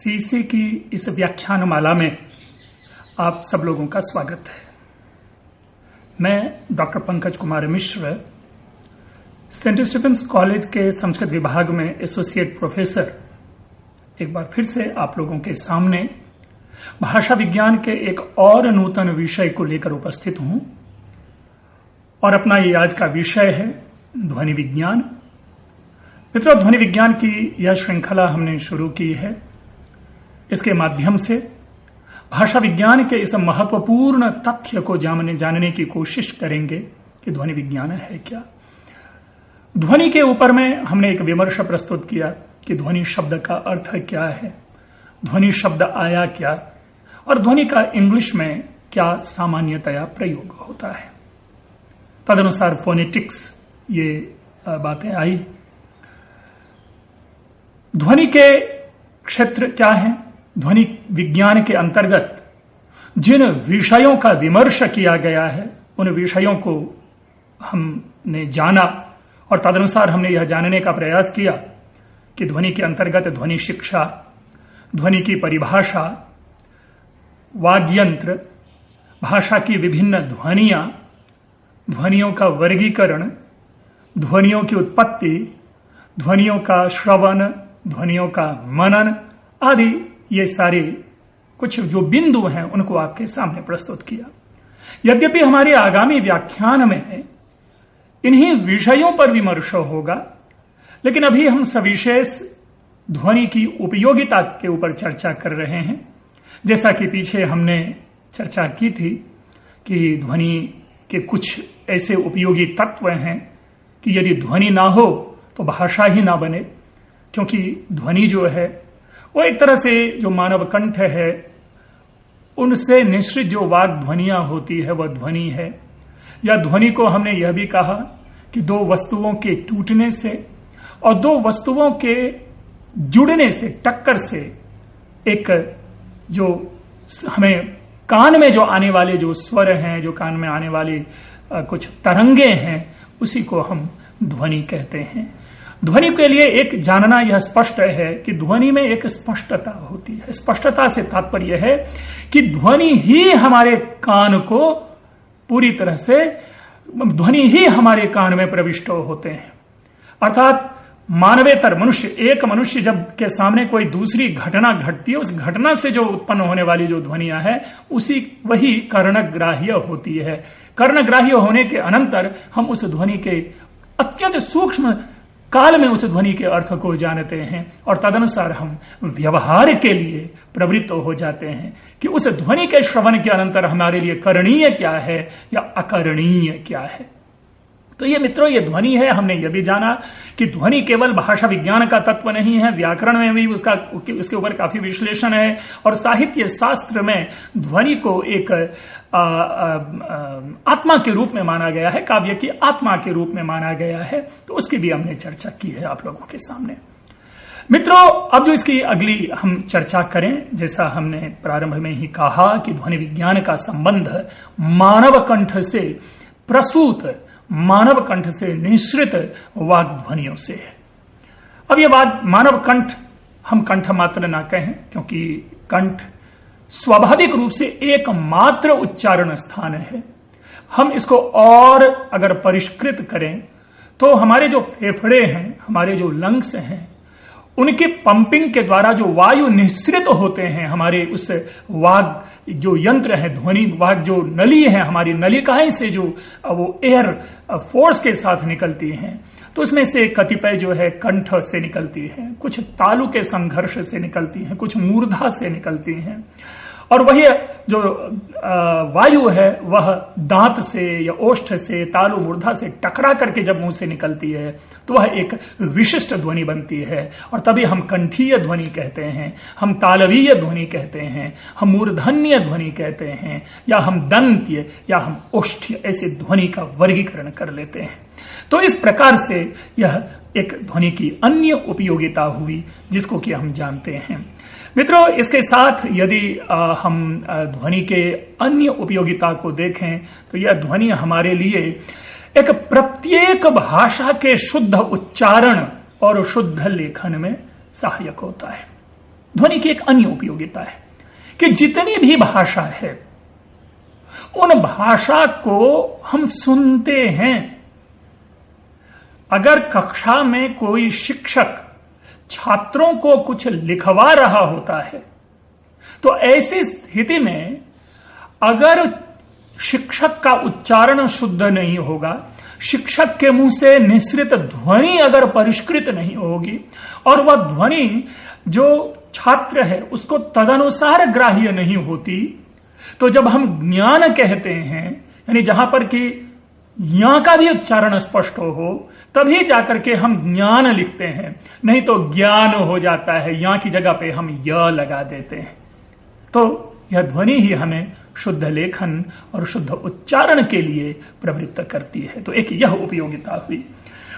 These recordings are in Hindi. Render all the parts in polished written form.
सीसी की इस व्याख्यानमाला में आप सब लोगों का स्वागत है। मैं doctor Pankaj Kumar Mishra, Saint Stephen's college के संस्कृत विभाग में एसोसिएट प्रोफेसर, एक बार फिर से आप लोगों के सामने भाषा विज्ञान के एक और नूतन विषय को लेकर उपस्थित हूं। और अपना ये आज का विषय है ध्वनि विज्ञान। मित्रों, ध्वनि विज्ञान की यह श्रृंखला हमने शुरू की है। इसके माध्यम से भाषा विज्ञान के इस महत्वपूर्ण तथ्य को जानने की कोशिश करेंगे कि ध्वनि विज्ञान है क्या। ध्वनि के ऊपर में हमने एक विमर्श प्रस्तुत किया कि ध्वनि शब्द का अर्थ क्या है, ध्वनि शब्द आया क्या, और ध्वनि का इंग्लिश में क्या सामान्यतया प्रयोग होता है। तदनुसार फोनेटिक्स ये बातें आई। ध्वनि के क्षेत्र क्या है, ध्वनि विज्ञान के अंतर्गत जिन विषयों का विमर्श किया गया है उन विषयों को हमने जाना और तदनुसार हमने यह जानने का प्रयास किया कि ध्वनि के अंतर्गत ध्वनि शिक्षा, ध्वनि की परिभाषा, वाद्यंत्र, भाषा की विभिन्न ध्वनियां, ध्वनियों का वर्गीकरण, ध्वनियों की उत्पत्ति, ध्वनियों का श्रवण, ध्वनियों का मनन आदि, ये सारे कुछ जो बिंदु हैं उनको आपके सामने प्रस्तुत किया। यद्यपि हमारे आगामी व्याख्यान में इन्हीं विषयों पर विमर्श होगा, लेकिन अभी हम सविशेष ध्वनि की उपयोगिता के ऊपर चर्चा कर रहे हैं। जैसा कि पीछे हमने चर्चा की थी कि ध्वनि के कुछ ऐसे उपयोगी तत्व हैं कि यदि ध्वनि ना हो तो भाषा ही ना बने, क्योंकि ध्वनि जो है वो एक तरह से जो मानव कंठ है उनसे निश्रित जो वाग ध्वनियां होती है वह ध्वनि है। या ध्वनि को हमने यह भी कहा कि दो वस्तुओं के टूटने से और दो वस्तुओं के जुड़ने से, टक्कर से एक जो हमें कान में जो आने वाले जो स्वर हैं, जो कान में आने वाली कुछ तरंगे हैं, उसी को हम ध्वनि कहते हैं। ध्वनि के लिए एक जानना यह स्पष्ट है कि ध्वनि में एक स्पष्टता होती है। स्पष्टता से तात्पर्य है कि ध्वनि ही हमारे कान को पूरी तरह से, ध्वनि ही हमारे कान में प्रविष्ट होते हैं। अर्थात मानवेतर मनुष्य, एक मनुष्य जब के सामने कोई दूसरी घटना घटती है, उस घटना से जो उत्पन्न होने वाली जो ध्वनियां है वही कर्णग्राह्य होती है। कर्णग्राह्य होने के अनंतर हम उस ध्वनि के अत्यंत सूक्ष्म काल में उस ध्वनि के अर्थ को जानते हैं और तदनुसार हम व्यवहार के लिए प्रवृत्त हो जाते हैं कि उस ध्वनि के श्रवण के अनंतर हमारे लिए करणीय क्या है या अकरणीय क्या है। तो ये मित्रों, ये ध्वनि है। हमने यह भी जाना कि ध्वनि केवल भाषा विज्ञान का तत्व नहीं है, व्याकरण में भी उसके ऊपर काफी विश्लेषण है और साहित्य शास्त्र में ध्वनि को एक आत्मा के रूप में माना गया है, काव्य की आत्मा के रूप में माना गया है। तो उसकी भी हमने चर्चा की है आप लोगों के सामने। मित्रों, अब जो इसकी अगली हम चर्चा करें, जैसा हमने प्रारंभ में ही कहा कि ध्वनि विज्ञान का संबंध मानव कंठ से प्रसूत, मानव कंठ से निश्रित वाग ध्वनियों से है। अब यह बात मानव कंठ हम कंठ मात्र ना कहें, क्योंकि कंठ स्वाभाविक रूप से एकमात्र उच्चारण स्थान है। हम इसको और अगर परिष्कृत करें तो हमारे जो फेफड़े हैं, हमारे जो लंग्स हैं, उनके पंपिंग के द्वारा जो वायु निश्रित होते हैं, हमारे उस वाग जो यंत्र है, ध्वनि वाग जो नली है, हमारी नलिकाएं से जो वो एयर फोर्स के साथ निकलती हैं, तो उसमें से कतिपय जो है कंठ से निकलती है, कुछ तालु के संघर्ष से निकलती हैं, कुछ मूर्धा से निकलती हैं, और वही जो वायु है वह दांत से या ओष्ठ से, तालु मूर्धा से टकरा करके जब मुंह से निकलती है तो वह एक विशिष्ट ध्वनि बनती है। और तभी हम कंठीय ध्वनि कहते हैं, हम तालवीय ध्वनि कहते हैं, हम मूर्धन्य ध्वनि कहते हैं, या हम दंत्य या हम ओष्ठ्य, ऐसे ध्वनि का वर्गीकरण कर लेते हैं। तो इस प्रकार से यह एक ध्वनि की अन्य उपयोगिता हुई जिसको कि हम जानते हैं। मित्रों, इसके साथ यदि हम ध्वनि के अन्य उपयोगिता को देखें तो यह ध्वनि हमारे लिए एक प्रत्येक भाषा के शुद्ध उच्चारण और शुद्ध लेखन में सहायक होता है। ध्वनि की एक अन्य उपयोगिता है कि जितनी भी भाषा है उन भाषा को हम सुनते हैं। अगर कक्षा में कोई शिक्षक छात्रों को कुछ लिखवा रहा होता है तो ऐसी स्थिति में अगर शिक्षक का उच्चारण शुद्ध नहीं होगा, शिक्षक के मुंह से निश्रित ध्वनि अगर परिष्कृत नहीं होगी और वह ध्वनि जो छात्र है उसको तदनुसार ग्राह्य नहीं होती, तो जब हम ज्ञान कहते हैं यानी जहां पर कि यहां का भी उच्चारण स्पष्ट हो तभी जाकर के हम ज्ञान लिखते हैं, नहीं तो ज्ञान हो जाता है, यहां की जगह पे हम य लगा देते हैं। तो यह ध्वनि ही हमें शुद्ध लेखन और शुद्ध उच्चारण के लिए प्रवृत्त करती है। तो एक यह उपयोगिता हुई।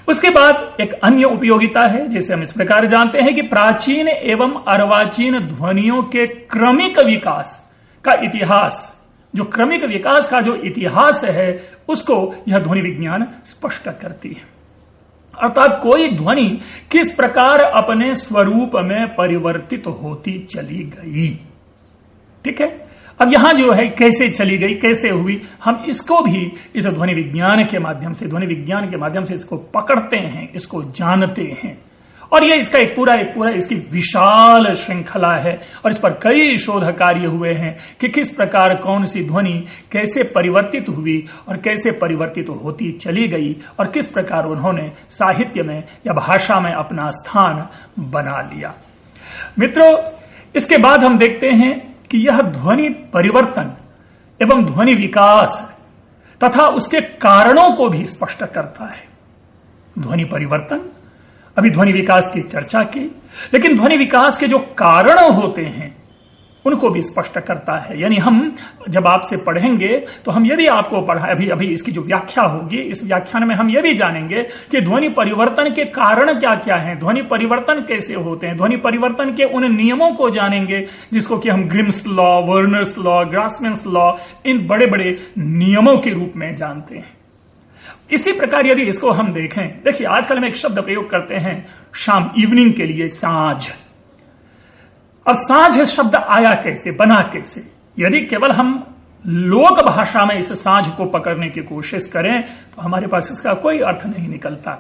उसके बाद एक अन्य उपयोगिता है जिसे हम इस प्रकार जानते हैं कि प्राचीन एवं अर्वाचीन ध्वनियों के क्रमिक विकास का इतिहास, जो क्रमिक विकास का जो इतिहास है उसको यह ध्वनि विज्ञान स्पष्ट करती है। अर्थात कोई ध्वनि किस प्रकार अपने स्वरूप में परिवर्तित होती चली गई। ठीक है, अब यहां जो है कैसे चली गई, कैसे हुई, हम इसको भी इस ध्वनि विज्ञान के माध्यम से इसको पकड़ते हैं, इसको जानते हैं। और ये इसका एक पूरा इसकी विशाल श्रृंखला है और इस पर कई शोध कार्य हुए हैं कि किस प्रकार कौन सी ध्वनि कैसे परिवर्तित हुई और कैसे परिवर्तित होती चली गई और किस प्रकार उन्होंने साहित्य में या भाषा में अपना स्थान बना लिया। मित्रों, इसके बाद हम देखते हैं कि यह ध्वनि परिवर्तन एवं ध्वनि विकास तथा उसके कारणों को भी स्पष्ट करता है। ध्वनि परिवर्तन, अभी ध्वनि विकास की चर्चा की, लेकिन ध्वनि विकास के जो कारण होते हैं उनको भी स्पष्ट करता है। यानी हम जब आपसे पढ़ेंगे तो हम ये भी आपको अभी इसकी जो व्याख्या होगी, इस व्याख्यान में हम ये भी जानेंगे कि ध्वनि परिवर्तन के कारण क्या क्या हैं, ध्वनि परिवर्तन कैसे होते हैं, ध्वनि परिवर्तन के उन नियमों को जानेंगे जिसको कि हम Grimm's law, Verner's law, Grassmann's law, इन बड़े बड़े नियमों के रूप में जानते हैं। इसी प्रकार यदि इसको हम देखें, देखिए आजकल हम एक शब्द प्रयोग करते हैं शाम, इवनिंग के लिए सांझ। अब सांझ शब्द आया कैसे, बना कैसे? यदि केवल हम लोक भाषा में इस सांझ को पकड़ने की कोशिश करें तो हमारे पास इसका कोई अर्थ नहीं निकलता।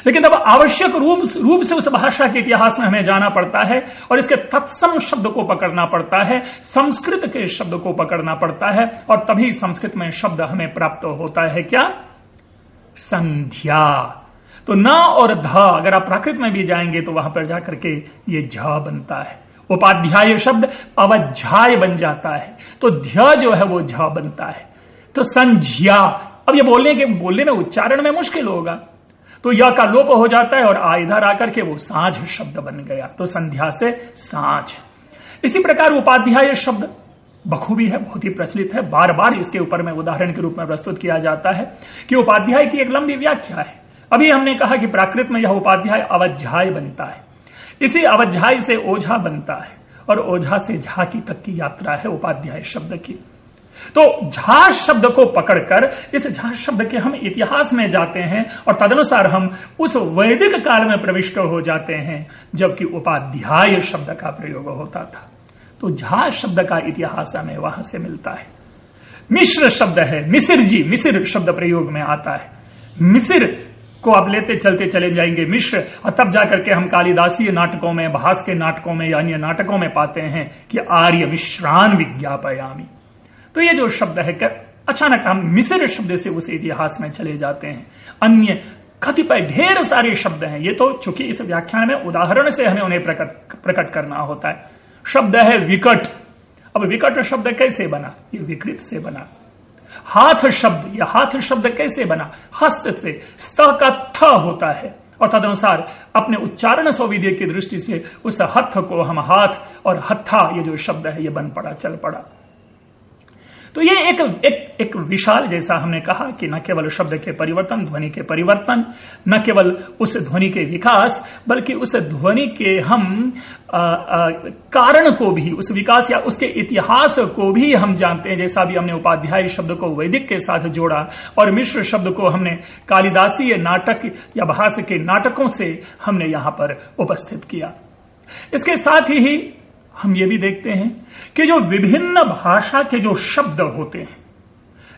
लेकिन तब आवश्यक रूप से उस भाषा के इतिहास में हमें जाना पड़ता है और इसके तत्सम शब्द को पकड़ना पड़ता है, संस्कृत के शब्द को पकड़ना पड़ता है, और तभी संस्कृत में शब्द हमें प्राप्त होता है क्या? संध्या। तो न और ध, अगर आप प्राकृत में भी जाएंगे तो वहां पर जाकर के ये झ बनता है। उपाध्याय शब्द अवध्याय बन जाता है, तो ध्य जो है वो झ बनता है। तो संध्या, अब ये बोलने में उच्चारण में मुश्किल होगा, तो य का लोप हो जाता है और आ इधर आकर के वो सांझ शब्द बन गया, तो संध्या से सांझ। इसी प्रकार उपाध्याय शब्द बखूबी है, बहुत ही प्रचलित है, बार बार इसके ऊपर में उदाहरण के रूप में प्रस्तुत किया जाता है कि उपाध्याय की एक लंबी व्याख्या है। अभी हमने कहा कि प्राकृत में यह उपाध्याय अवध्याय बनता है, इसी अवध्याय से ओझा बनता है और ओझा से झा की तक की यात्रा है उपाध्याय शब्द की। तो झा शब्द को पकड़कर इस झा शब्द के हम इतिहास में जाते हैं और तदनुसार हम उस वैदिक काल में प्रविष्ट हो जाते हैं जबकि उपाध्याय शब्द का प्रयोग होता था। तो झा शब्द का इतिहास हमें वहां से मिलता है। मिश्र शब्द है, मिसिर जी, मिसिर शब्द प्रयोग में आता है। मिसिर को आप लेते चलते चले जाएंगे मिश्र, और तब जाकर के हम कालिदासीय नाटकों में, भास के नाटकों में या अन्य नाटकों में पाते हैं कि आर्य मिश्रान विज्ञापयामी। तो ये जो शब्द है कि अचानक हम मिसिर शब्द से उस इतिहास में चले जाते हैं। अन्य कतिपय ढेर सारे शब्द हैं, ये तो चूंकि इस व्याख्यान में उदाहरण से हमें उन्हें प्रकट करना होता है। शब्द है विकट। अब विकट शब्द कैसे बना? ये विकृत से बना। हाथ शब्द, यह हाथ शब्द कैसे बना? हस्त से, स्त का थ होता है और तदनुसार अपने उच्चारण सौविध्य की दृष्टि से उस हथ को हम हाथ और हत्था, ये जो शब्द है ये बन पड़ा, चल पड़ा। तो ये एक विशाल, जैसा हमने कहा कि न केवल शब्द के परिवर्तन, ध्वनि के परिवर्तन, न केवल उस ध्वनि के विकास, बल्कि उस ध्वनि के हम कारण को भी, उस विकास या उसके इतिहास को भी हम जानते हैं। जैसा भी हमने उपाध्याय शब्द को वैदिक के साथ जोड़ा और मिश्र शब्द को हमने कालिदासीय नाटक या भास के नाटकों से हमने यहां पर उपस्थित किया। इसके साथ ही हम ये भी देखते हैं कि जो विभिन्न भाषा के जो शब्द होते हैं,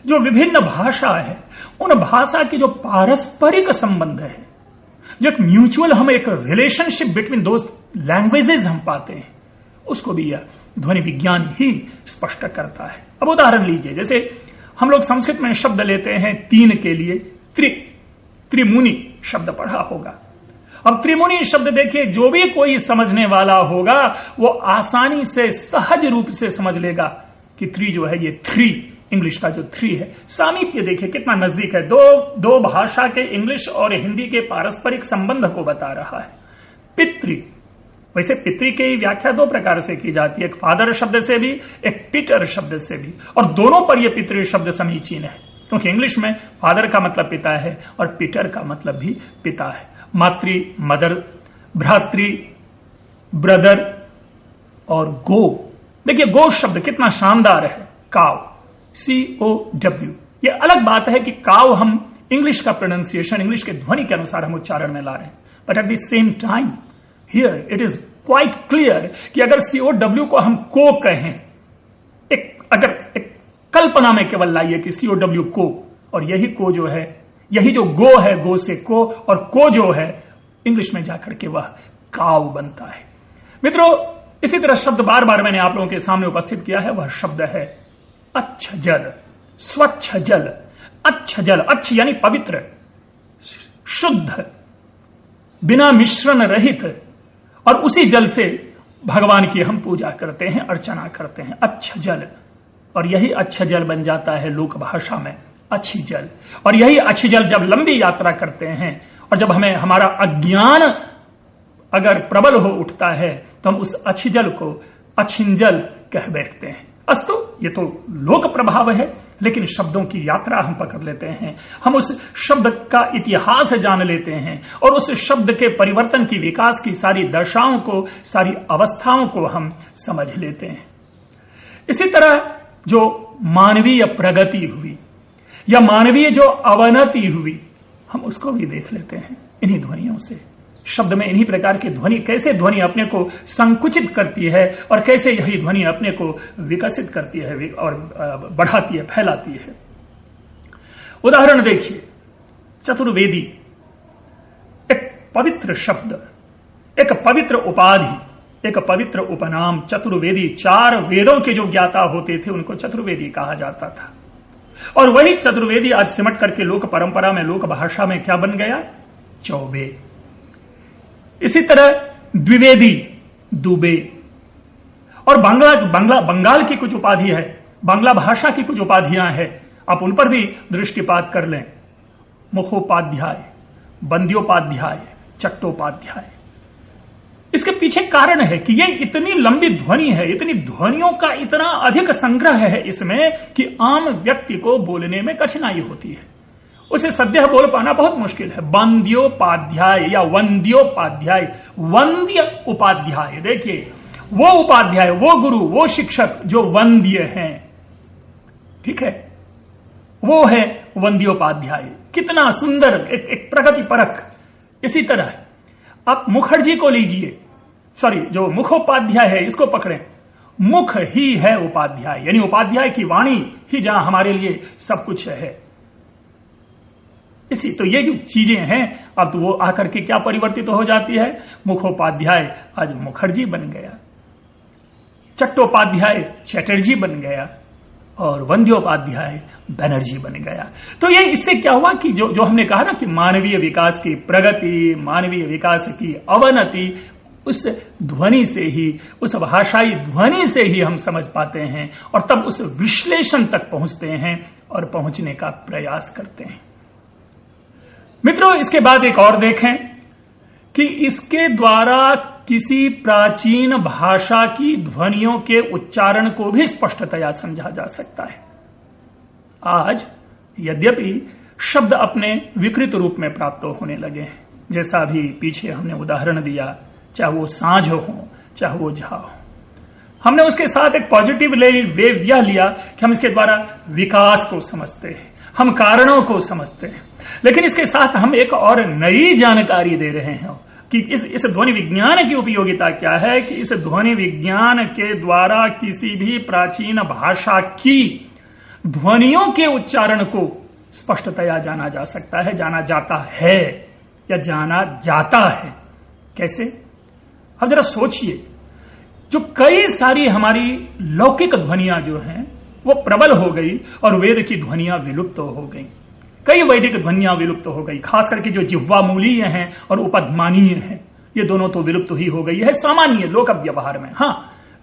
जो विभिन्न भाषा है, उन भाषा के जो पारस्परिक संबंध है, जो एक म्यूचुअल हम एक रिलेशनशिप बिटवीन दोज लैंग्वेजेस हम पाते हैं, उसको भी यह ध्वनि विज्ञान ही स्पष्ट करता है। अब उदाहरण लीजिए, जैसे हम लोग संस्कृत में शब्द लेते हैं तीन के लिए, त्रिमुनि शब्द पढ़ा होगा। अब त्रिमुनि शब्द देखिए, जो भी कोई समझने वाला होगा वो आसानी से सहज रूप से समझ लेगा कि त्रि जो है ये थ्री, इंग्लिश का जो थ्री है, सामीप्य देखिए कितना नजदीक है, दो भाषा के इंग्लिश और हिंदी के पारस्परिक संबंध को बता रहा है। पितृ, वैसे पितृ की व्याख्या दो प्रकार से की जाती है, एक फादर शब्द से भी, एक पिटर शब्द से भी, और दोनों पर यह पितृ शब्द समीचीन है, क्योंकि इंग्लिश में फादर का मतलब पिता है और पिटर का मतलब भी पिता है। मातृ मदर, भ्रातृ ब्रदर, और गो, देखिए गो शब्द कितना शानदार है, काव, COW। ये अलग बात है कि काव हम इंग्लिश का प्रोनाउंसिएशन, इंग्लिश के ध्वनि के अनुसार हम उच्चारण में ला रहे हैं, but at the same time here it is quite clear कि अगर COW को हम को कहें, अगर एक कल्पना में केवल लाइए कि COW को, और यही को जो है, यही जो गो है, गो से को, और को जो है इंग्लिश में जाकर के वह काव बनता है। मित्रों, इसी तरह शब्द बार बार मैंने आप लोगों के सामने उपस्थित किया है, वह शब्द है अच्छ जल, स्वच्छ जल। अच्छ जल, अच्छ यानी पवित्र, शुद्ध, बिना मिश्रण रहित, और उसी जल से भगवान की हम पूजा करते हैं, अर्चना करते हैं, अच्छ जल। और यही अच्छा जल बन जाता है लोक भाषा में अच्छी जल। और यही अच्छी जल जब लंबी यात्रा करते हैं और जब हमें हमारा अज्ञान अगर प्रबल हो उठता है तो हम उस अच्छी जल को अच्छिंजल कह बैठते हैं। अस्तु, ये तो लोक प्रभाव है, लेकिन शब्दों की यात्रा हम पकड़ लेते हैं, हम उस शब्द का इतिहास जान लेते हैं और उस शब्द के परिवर्तन की, विकास की सारी दशाओं को, सारी अवस्थाओं को हम समझ लेते हैं। इसी तरह जो मानवीय प्रगति हुई या मानवीय जो अवनति हुई, हम उसको भी देख लेते हैं इन्हीं ध्वनियों से। शब्द में इन्हीं प्रकार की ध्वनि, कैसे ध्वनि अपने को संकुचित करती है और कैसे यही ध्वनि अपने को विकसित करती है और बढ़ाती है, फैलाती है। उदाहरण देखिए, चतुर्वेदी, एक पवित्र शब्द, एक पवित्र उपाधि, एक पवित्र उपनाम चतुर्वेदी। 4 वेदों के जो ज्ञाता होते थे उनको चतुर्वेदी कहा जाता था। और वही चतुर्वेदी आज सिमट करके लोक परंपरा में, लोक भाषा में क्या बन गया? चौबे। इसी तरह द्विवेदी, दुबे। और बंगाल की कुछ उपाधि है, बांग्ला भाषा की कुछ उपाधियां हैं, आप उन पर भी दृष्टिपात कर लें। मुखोपाध्याय, बंद्योपाध्याय, चट्टोपाध्याय। इसके पीछे कारण है कि ये इतनी लंबी ध्वनि है, इतनी ध्वनियों का इतना अधिक संग्रह है इसमें कि आम व्यक्ति को बोलने में कठिनाई होती है, उसे सद्य बोल पाना बहुत मुश्किल है। बंद्योपाध्याय या वंद्योपाध्याय, वंद्य उपाध्याय, देखिए वो उपाध्याय, वो गुरु, वो शिक्षक जो वंद्य हैं, ठीक है, वो है वंद्योपाध्याय। कितना सुंदर, एक प्रगति परक। इसी तरह आप मुखर्जी को लीजिए, सॉरी, जो मुखोपाध्याय है इसको पकड़ें, मुख ही है उपाध्याय, यानी उपाध्याय की वाणी ही जहां हमारे लिए सब कुछ है। इसी तो ये जो चीजें हैं, अब तो वो आकर के क्या परिवर्तित हो जाती है, मुखोपाध्याय आज मुखर्जी बन गया, चट्टोपाध्याय चैटर्जी बन गया, और वंद्योपाध्याय बनर्जी बन गया। तो ये इससे क्या हुआ कि जो हमने कहा ना कि मानवीय विकास की प्रगति, मानवीय विकास की अवनति, उस ध्वनि से ही, उस भाषाई ध्वनि से ही हम समझ पाते हैं और तब उस विश्लेषण तक पहुंचते हैं और पहुंचने का प्रयास करते हैं। मित्रों, इसके बाद एक और देखें कि इसके द्वारा किसी प्राचीन भाषा की ध्वनियों के उच्चारण को भी स्पष्टतया समझा जा सकता है। आज यद्यपि शब्द अपने विकृत रूप में प्राप्त होने लगे हैं, जैसा भी पीछे हमने उदाहरण दिया, चाहे वो सांझ हो, चाहे वो झा हो, हमने उसके साथ एक पॉजिटिव वेव यह लिया कि हम इसके द्वारा विकास को समझते हैं, हम कारणों को समझते हैं। लेकिन इसके साथ हम एक और नई जानकारी दे रहे हैं कि इस ध्वनि विज्ञान की उपयोगिता क्या है कि इस ध्वनि विज्ञान के द्वारा किसी भी प्राचीन भाषा की ध्वनियों के उच्चारण को स्पष्टतया जाना जा सकता है, जाना जाता है या जाना जाता है। कैसे? अब जरा सोचिए, जो कई सारी हमारी लौकिक ध्वनियां जो हैं वो प्रबल हो गई और वेद की ध्वनियां विलुप्त हो गई। कई वैदिक ध्वनियां विलुप्त हो गई, खास करके जो जिह्वामूलीय हैं और उपध्मानीय हैं, ये दोनों तो विलुप्त ही हो गई है सामान्य लोक व्यवहार में। हाँ,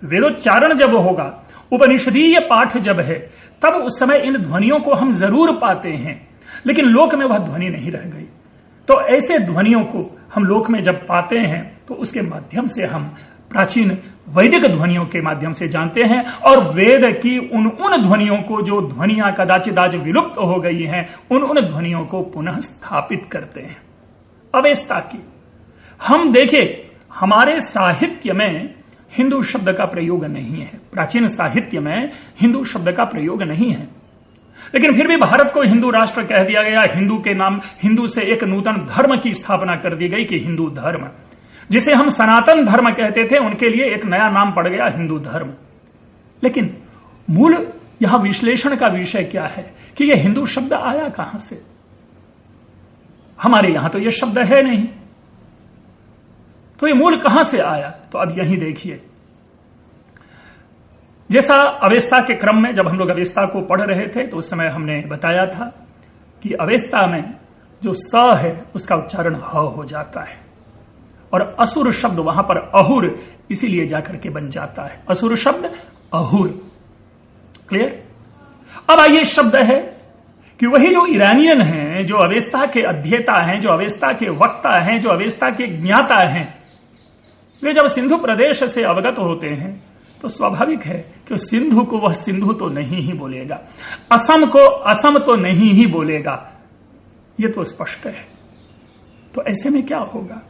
वेदोच्चारण जब होगा, उपनिषदीय पाठ जब है, तब उस समय इन ध्वनियों को हम जरूर पाते हैं, लेकिन लोक में वह ध्वनि नहीं रह गई। तो ऐसे ध्वनियों को हम लोक में जब पाते हैं तो उसके माध्यम से हम प्राचीन वैदिक ध्वनियों के माध्यम से जानते हैं और वेद की उन ध्वनियों को, जो ध्वनियां कदाचित आज विलुप्त हो गई हैं, उन ध्वनियों को पुनः स्थापित करते हैं। अवेस्ता की हम देखें, हमारे साहित्य में हिंदू शब्द का प्रयोग नहीं है, प्राचीन साहित्य में हिंदू शब्द का प्रयोग नहीं है, लेकिन फिर भी भारत को हिंदू राष्ट्र कह दिया गया। हिंदू के नाम, हिंदू से एक नूतन धर्म की स्थापना कर दी गई कि हिंदू धर्म, जिसे हम सनातन धर्म कहते थे, उनके लिए एक नया नाम पड़ गया हिंदू धर्म। लेकिन मूल यहां विश्लेषण का विषय क्या है कि यह हिंदू शब्द आया कहां से? हमारे यहां तो यह शब्द है नहीं, तो ये मूल कहां से आया? तो अब यही देखिए, जैसा अवेस्ता के क्रम में जब हम लोग अवेस्ता को पढ़ रहे थे तो उस समय हमने बताया था कि अवेस्ता में जो स है उसका उच्चारण ह हो जाता है और असुर शब्द वहां पर अहुर इसीलिए जाकर के बन जाता है, असुर शब्द अहुर। क्लियर? अब आइए, शब्द है कि वही जो ईरानियन हैं, जो अवेस्ता के अध्येता हैं, जो अवेस्ता के वक्ता हैं, जो अवेस्ता के ज्ञाता हैं, वे जब सिंधु प्रदेश से अवगत होते हैं तो स्वाभाविक है कि सिंधु को वह सिंधु तो नहीं ही बोलेगा, असम को असम तो नहीं ही बोलेगा, यह तो स्पष्ट है। तो ऐसे में क्या होगा?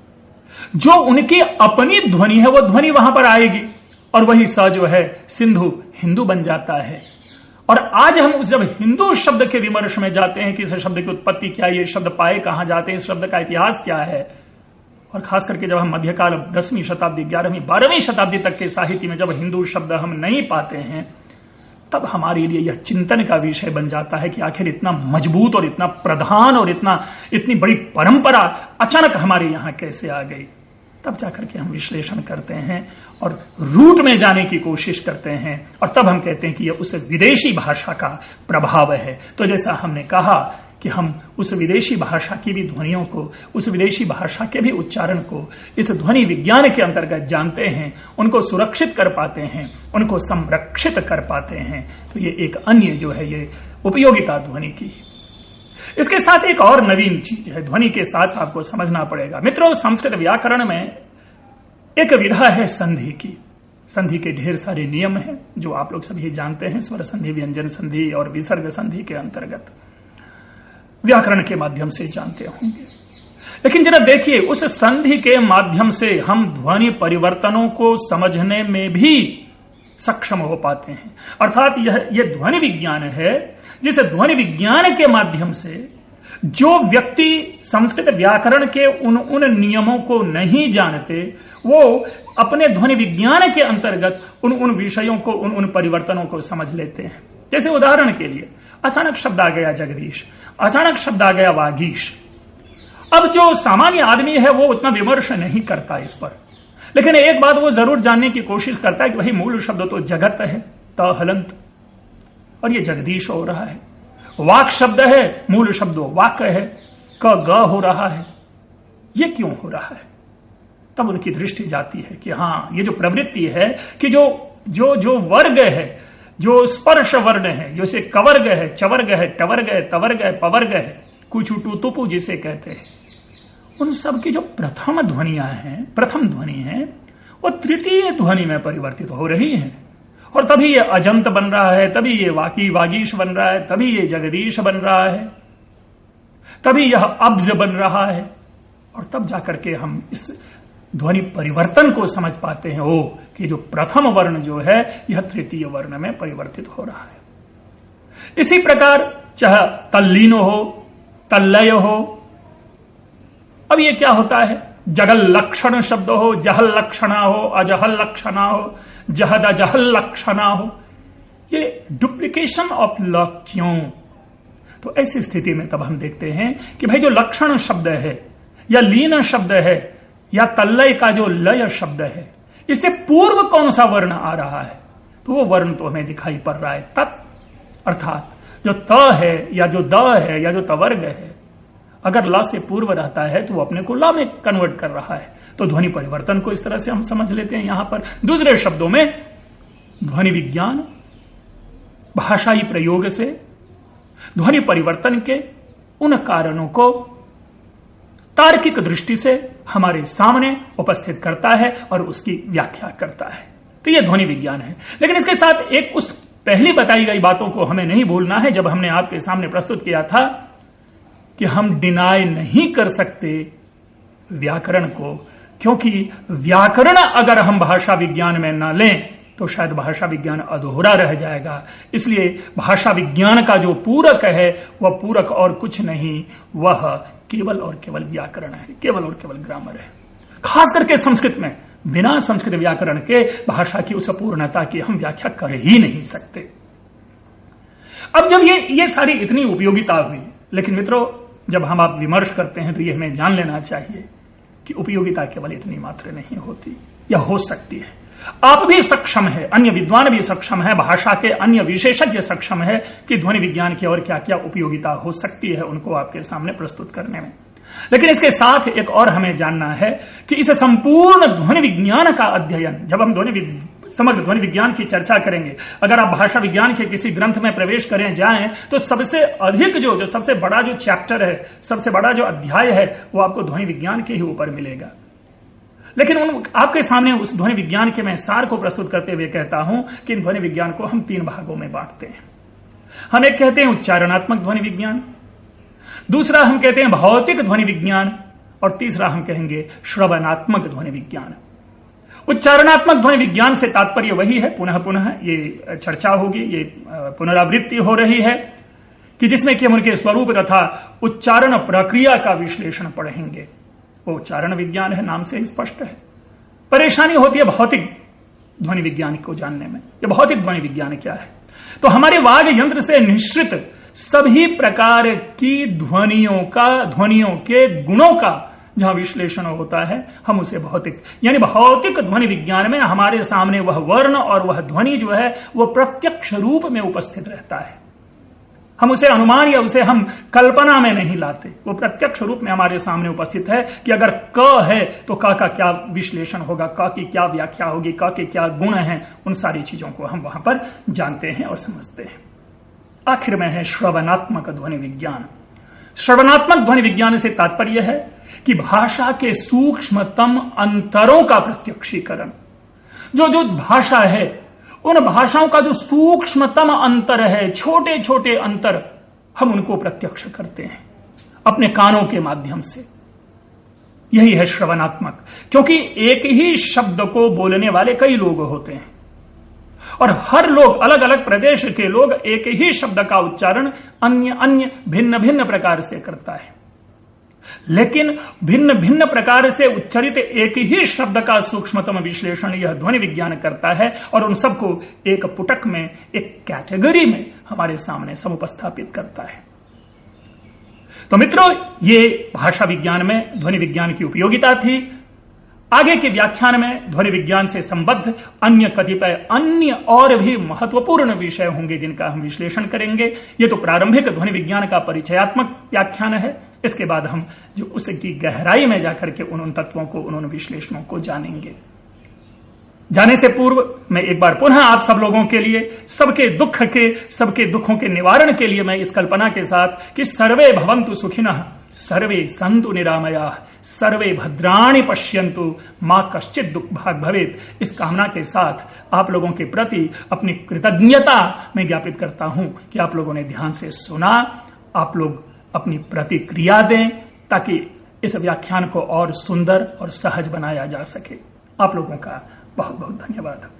जो उनकी अपनी ध्वनि है वो ध्वनि वहां पर आएगी और वही स जो है सिंधु हिंदू बन जाता है। और आज हम जब हिंदू शब्द के विमर्श में जाते हैं कि इस शब्द की उत्पत्ति क्या है, ये शब्द पाए कहां जाते हैं, इस शब्द का इतिहास क्या है, और खास करके जब हम मध्यकाल 10वीं शताब्दी, 11वीं, 12वीं शताब्दी तक के साहित्य में जब हिंदू शब्द हम नहीं पाते हैं, तब हमारे लिए यह चिंतन का विषय बन जाता है कि आखिर इतना मजबूत और इतना प्रधान और इतनी बड़ी परंपरा अचानक हमारे यहां कैसे आ गई। तब जाकर के हम विश्लेषण करते हैं और रूट में जाने की कोशिश करते हैं और तब हम कहते हैं कि यह उस विदेशी भाषा का प्रभाव है। तो जैसा हमने कहा कि हम उस विदेशी भाषा की भी ध्वनियों को, उस विदेशी भाषा के भी उच्चारण को इस ध्वनि विज्ञान के अंतर्गत जानते हैं, उनको सुरक्षित कर पाते हैं, उनको संरक्षित कर पाते हैं। तो ये एक अन्य जो है ये उपयोगिता ध्वनि की। इसके साथ एक और नवीन चीज है, ध्वनि के साथ आपको समझना पड़ेगा। मित्रों, संस्कृत व्याकरण में एक विधा है संधि की। संधि के ढेर सारे नियम हैं जो आप लोग सभी जानते हैं, स्वर संधि, व्यंजन संधि और विसर्ग संधि के अंतर्गत व्याकरण के माध्यम से जानते होंगे। लेकिन जरा देखिए, उस संधि के माध्यम से हम ध्वनि परिवर्तनों को समझने में भी सक्षम हो पाते हैं। अर्थात यह ध्वनि विज्ञान है, जिस ध्वनि विज्ञान के माध्यम से जो व्यक्ति संस्कृत व्याकरण के उन नियमों को नहीं जानते, वो अपने ध्वनि विज्ञान के अंतर्गत उन विषयों को, उन परिवर्तनों को समझ लेते हैं। जैसे उदाहरण के लिए, अचानक शब्द आ गया जगदीश, अचानक शब्द आ गया वागीश। अब जो सामान्य आदमी है वो उतना विमर्श नहीं करता इस पर, लेकिन एक बात वो जरूर जानने की कोशिश करता है कि वही मूल शब्द तो जगत है, त हलंत, और ये जगदीश हो रहा है। वाक शब्द है, मूल शब्द वाक है, क ग हो रहा है, ये क्यों हो रहा है? तब उनकी दृष्टि जाती है कि हाँ, ये जो प्रवृत्ति है कि जो वर्ग है, जो स्पर्श वर्ण है, जैसे कवर्ग है, चवर्ग है, टवर्ग है, तवर्ग है, पवर्ग है, कुचुटू तुपु जिसे कहते हैं, उन सब की जो प्रथम ध्वनियां हैं, प्रथम ध्वनि है, वो तृतीय ध्वनि में परिवर्तित हो रही है। और तभी ये अजंत बन रहा है, तभी ये वागीश बन रहा है, तभी ये जगदीश बन रहा है, तभी यह अब्ज बन रहा है। और तब जाकर के हम इस ध्वनि परिवर्तन को समझ पाते हैं, ओ कि जो प्रथम वर्ण जो है यह तृतीय वर्ण में परिवर्तित हो रहा है। इसी प्रकार चाहे तल्लीन हो, तल्लय हो, अब ये क्या होता है? जगल लक्षण शब्द हो, जहल लक्षणा हो, अजहल लक्षणा हो, जहद अजहल लक्षणा हो, ये डुप्लीकेशन ऑफ ल क्यों? तो ऐसी स्थिति में तब हम देखते हैं कि भाई जो लक्षण शब्द है या लीन शब्द है या तल्लय का जो लय शब्द है, इससे पूर्व कौन सा वर्ण आ रहा है? तो वो वर्ण तो हमें दिखाई पड़ रहा है तत्, अर्थात जो त है या जो द है या जो तवर्ग है, अगर ला से पूर्व रहता है तो वो अपने को ला में कन्वर्ट कर रहा है। तो ध्वनि परिवर्तन को इस तरह से हम समझ लेते हैं यहां पर। दूसरे शब्दों में ध्वनि विज्ञान भाषाई प्रयोग से ध्वनि परिवर्तन के उन कारणों को तार्किक दृष्टि से हमारे सामने उपस्थित करता है और उसकी व्याख्या करता है। तो यह ध्वनि विज्ञान है। लेकिन इसके साथ एक उस पहली बताई गई बातों को हमें नहीं भूलना है। जब हमने आपके सामने प्रस्तुत किया था कि हम डिनाई नहीं कर सकते व्याकरण को, क्योंकि व्याकरण अगर हम भाषा विज्ञान में न लें तो शायद भाषा विज्ञान अधूरा रह जाएगा। इसलिए भाषा विज्ञान का जो पूरक है वह पूरक और कुछ नहीं, वह केवल और केवल व्याकरण है, केवल और केवल ग्रामर है। खास करके संस्कृत में बिना संस्कृत व्याकरण के भाषा की उस पूर्णता की हम व्याख्या कर ही नहीं सकते। अब जब ये सारी इतनी उपयोगिता हुई, लेकिन मित्रों जब हम आप विमर्श करते हैं तो ये हमें जान लेना चाहिए कि उपयोगिता केवल इतनी मात्र नहीं होती, या हो सकती है। आप भी सक्षम है, अन्य विद्वान भी सक्षम है, भाषा के अन्य विशेषज्ञ सक्षम है कि ध्वनि विज्ञान की और क्या क्या उपयोगिता हो सकती है उनको आपके सामने प्रस्तुत करने में। लेकिन इसके साथ एक और हमें जानना है कि इस संपूर्ण ध्वनि विज्ञान का अध्ययन, जब हम समग्र ध्वनि विज्ञान की चर्चा करेंगे, अगर आप भाषा विज्ञान के किसी ग्रंथ में प्रवेश करें जाएं तो सबसे अधिक जो सबसे बड़ा जो चैप्टर है, सबसे बड़ा जो अध्याय है, वो आपको ध्वनि विज्ञान के ही ऊपर मिलेगा। लेकिन आपके सामने उस ध्वनि विज्ञान के मैं सार को प्रस्तुत करते हुए कहता हूं कि ध्वनि विज्ञान को हम 3 भागों में बांटते हैं। हम एक कहते हैं उच्चारणात्मक ध्वनि विज्ञान, दूसरा हम कहते हैं भौतिक ध्वनि विज्ञान, और तीसरा हम कहेंगे श्रवणात्मक ध्वनि विज्ञान। उच्चारणात्मक ध्वनि विज्ञान से तात्पर्य वही है, पुनः पुनः ये चर्चा होगी, ये पुनरावृत्ति हो रही है कि जिसमें कि हम उनके स्वरूप तथा उच्चारण प्रक्रिया का विश्लेषण पढ़ेंगे। वो उच्चारण विज्ञान है, नाम से ही स्पष्ट है। परेशानी होती है भौतिक ध्वनि विज्ञान को जानने में। ये भौतिक ध्वनि विज्ञान क्या है? तो हमारे वाग यंत्र से निश्रित सभी प्रकार की ध्वनियों के गुणों का जहां विश्लेषण होता है, हम उसे भौतिक, यानी भौतिक ध्वनि विज्ञान में हमारे सामने वह वर्ण और वह ध्वनि जो है वो प्रत्यक्ष रूप में उपस्थित रहता है। हम उसे अनुमान या उसे हम कल्पना में नहीं लाते, वो प्रत्यक्ष रूप में हमारे सामने उपस्थित है कि अगर क है तो क का क्या विश्लेषण होगा, क की क्या व्याख्या होगी, क के क्या गुण हैं, उन सारी चीजों को हम वहां पर जानते हैं और समझते हैं। आखिर में है श्रवणात्मक ध्वनि विज्ञान। श्रवणात्मक ध्वनि विज्ञान से तात्पर्य है कि भाषा के सूक्ष्मतम अंतरों का प्रत्यक्षीकरण। जो भाषा है, उन भाषाओं का जो सूक्ष्मतम अंतर है, छोटे छोटे अंतर, हम उनको प्रत्यक्ष करते हैं अपने कानों के माध्यम से। यही है श्रवणात्मक, क्योंकि एक ही शब्द को बोलने वाले कई लोग होते हैं और हर लोग, अलग अलग प्रदेश के लोग एक ही शब्द का उच्चारण अन्य भिन्न भिन्न प्रकार से करता है। लेकिन भिन्न भिन्न प्रकार से उच्चरित एक ही शब्द का सूक्ष्मतम विश्लेषण यह ध्वनि विज्ञान करता है और उन सबको एक पुटक में, एक कैटेगरी में हमारे सामने समुपस्थापित करता है। तो मित्रों, ये भाषा विज्ञान में ध्वनि विज्ञान की उपयोगिता थी। आगे के व्याख्यान में ध्वनि विज्ञान से संबद्ध अन्य कतिपय अन्य और भी महत्वपूर्ण विषय होंगे जिनका हम विश्लेषण करेंगे। ये तो प्रारंभिक ध्वनि विज्ञान का परिचयात्मक व्याख्यान है। इसके बाद हम जो उसकी गहराई में जाकर के उन तत्वों को, उन विश्लेषणों को जानेंगे। जाने से पूर्व मैं एक बार पुनः आप सब लोगों के लिए, सबके दुखों के निवारण के लिए मैं इस कल्पना के साथ कि सर्वे भवन्तु सुखिनः, सर्वे सन्तु निरामयाः, सर्वे भद्राणि पश्यन्तु, मां कश्चित् दुख भाग भवेत्, इस कामना के साथ आप लोगों के प्रति अपनी कृतज्ञता मैं ज्ञापित करता हूं कि आप लोगों ने ध्यान से सुना। आप लोग अपनी प्रतिक्रिया दें ताकि इस व्याख्यान को और सुंदर और सहज बनाया जा सके। आप लोगों का बहुत बहुत धन्यवाद।